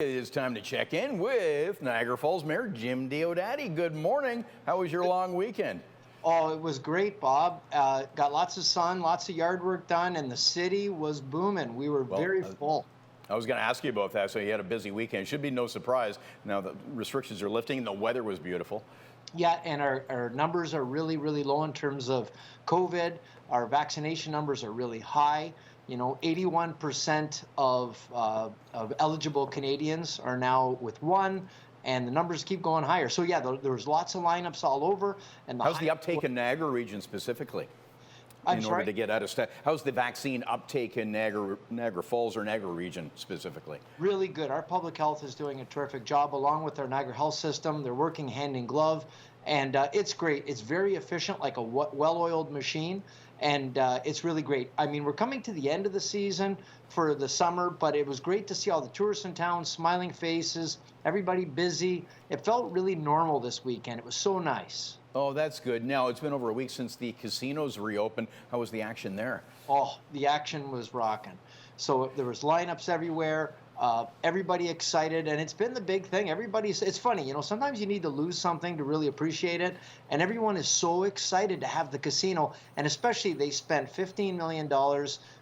It is time to check in with Niagara Falls Mayor Jim Diodati. Good morning. How was your long weekend? Oh, it was great, Bob. Got lots of sun, lots of yard work done, and the city was booming. We were Well, very full. I was going to ask you about that. So you had a busy weekend. Should be no surprise. Now the restrictions are lifting and the weather was beautiful. Yeah, and our numbers are really, really low in terms of COVID. Our vaccination numbers are really high. 81% of eligible Canadians are now with one, and the numbers keep going higher. So yeah, there was lots of lineups all over. And How's the uptake in Niagara region specifically? I'm In sorry? order to get out of step, how's the vaccine uptake in Niagara Falls or Niagara region specifically? Really good. Our public health is doing a terrific job along with our Niagara Health System. They're working hand in glove, and it's great. It's very efficient, like a well-oiled machine, and it's really great. I mean, we're coming to the end of the season for the summer, but it was great to see all the tourists in town, smiling faces, everybody busy. It felt really normal this weekend. It was so nice. Oh, that's good. Now, it's been over a week since the casinos reopened. How was the action there? Oh, the action was rocking. So there was lineups everywhere. Everybody excited, and it's been the big thing. It's funny, sometimes you need to lose something to really appreciate it, and everyone is so excited to have the casino, and especially they spent $15 million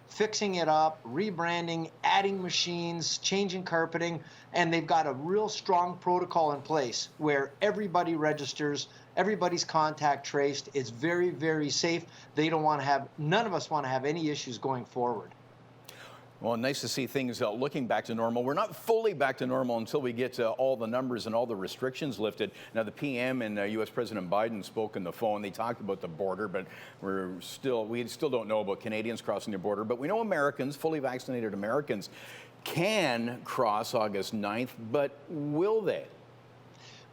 fixing it up, rebranding, adding machines, changing carpeting, and they've got a real strong protocol in place where everybody registers, everybody's contact traced. It's very, very safe. None of us want to have any issues going forward. Well, nice to see things looking back to normal. We're not fully back to normal until we get all the numbers and all the restrictions lifted. Now, the PM and U.S. President Biden spoke on the phone. They talked about the border, but we still don't know about Canadians crossing the border. But we know Americans, fully vaccinated Americans, can cross August 9th, but will they?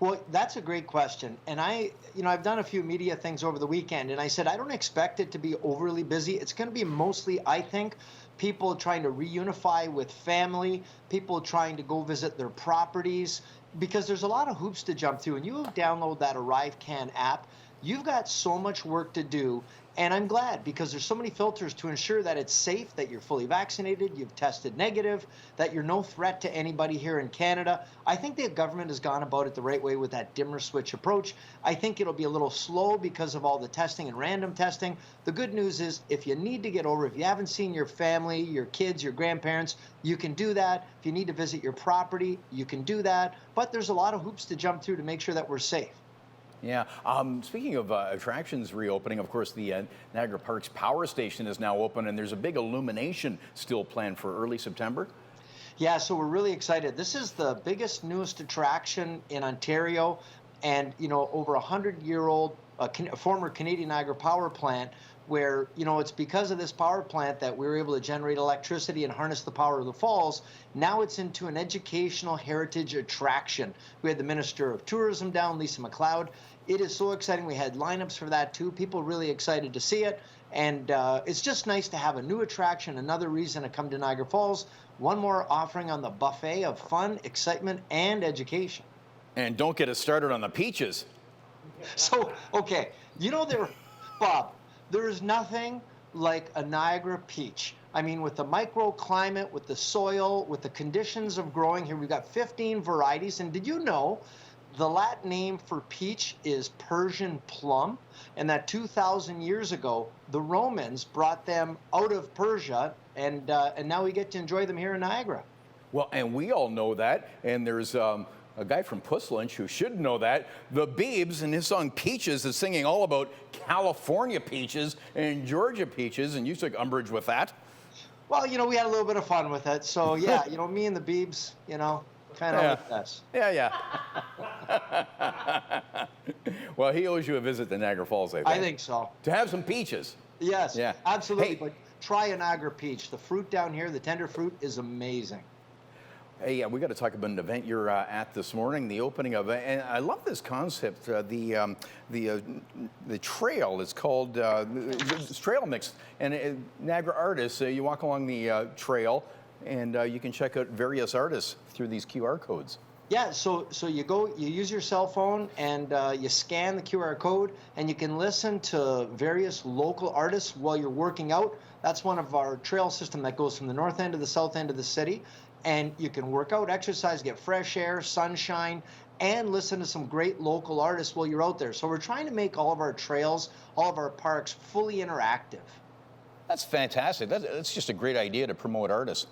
Well, that's a great question. And I've done a few media things over the weekend, and I said I don't expect it to be overly busy. It's going to be mostly, I think, people trying to reunify with family, people trying to go visit their properties, because there's a lot of hoops to jump through. And you download that ArriveCan app, you've got so much work to do. And I'm glad, because there's so many filters to ensure that it's safe, that you're fully vaccinated, you've tested negative, that you're no threat to anybody here in Canada. I think the government has gone about it the right way with that dimmer switch approach. I think it'll be a little slow because of all the testing and random testing. The good news is, if you need to get over, if you haven't seen your family, your kids, your grandparents, you can do that. If you need to visit your property, you can do that. But there's a lot of hoops to jump through to make sure that we're safe. Yeah. Speaking of attractions reopening, of course, the Niagara Parks Power Station is now open, and there's a big illumination still planned for early September. Yeah, so we're really excited. This is the biggest, newest attraction in Ontario, and over 100-year-old former Canadian Niagara power plant, where it's because of this power plant that we were able to generate electricity and harness the power of the falls. Now it's into an educational heritage attraction. We had the Minister of Tourism down, Lisa MacLeod. It is so exciting. We had lineups for that too. People really excited to see it. And it's just nice to have a new attraction, another reason to come to Niagara Falls. One more offering on the buffet of fun, excitement, and education. And don't get us started on the peaches. So, okay, Bob, there is nothing like a Niagara peach. I mean, with the microclimate, with the soil, with the conditions of growing here, we've got 15 varieties. And did you know the Latin name for peach is Persian plum? And that 2,000 years ago, the Romans brought them out of Persia, and now we get to enjoy them here in Niagara. Well, and we all know that, and there's a guy from Puss Lunch who should know that. The Beebs, in his song Peaches, is singing all about California peaches and Georgia peaches, and you took umbrage with that. Well, we had a little bit of fun with it. So, yeah, me and the Beebs, kind of like this. Yeah. Well, he owes you a visit to Niagara Falls, I think. I think so. To have some peaches. Yes, Yeah. absolutely. Hey. But try a Niagara peach. The fruit down here, the tender fruit, is amazing. Hey, yeah, we got to talk about an event you're at this morning, the opening of it. And I love this concept. The trail is called it's Trail Mix. And Niagara artists, you walk along the trail, and you can check out various artists through these QR codes. Yeah, so you use your cell phone, and you scan the QR code, and you can listen to various local artists while you're working out. That's one of our trail system that goes from the north end to the south end of the city. and you can work out, exercise, get fresh air, sunshine, and listen to some great local artists while you're out there. So we're trying to make all of our trails, all of our parks fully interactive. That's fantastic. That's just a great idea to promote artists.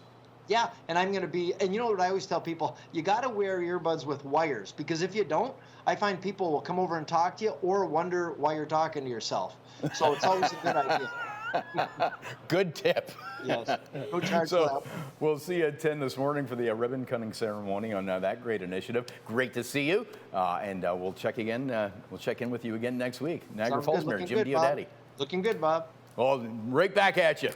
Yeah, and I'm going to be, and you know what I always tell people, you got to wear earbuds with wires, because if you don't, I find people will come over and talk to you or wonder why you're talking to yourself. So it's always a good idea. Good tip. Yes. No charge for So that. we'll see you at 10 this morning for the ribbon cutting ceremony on that great initiative. Great to see you, and we'll check again. We'll check in with you again next week. Niagara Sounds Falls good. Mayor Looking Jim good, Bob. Diodati. Looking good, Bob. Well, right back at you.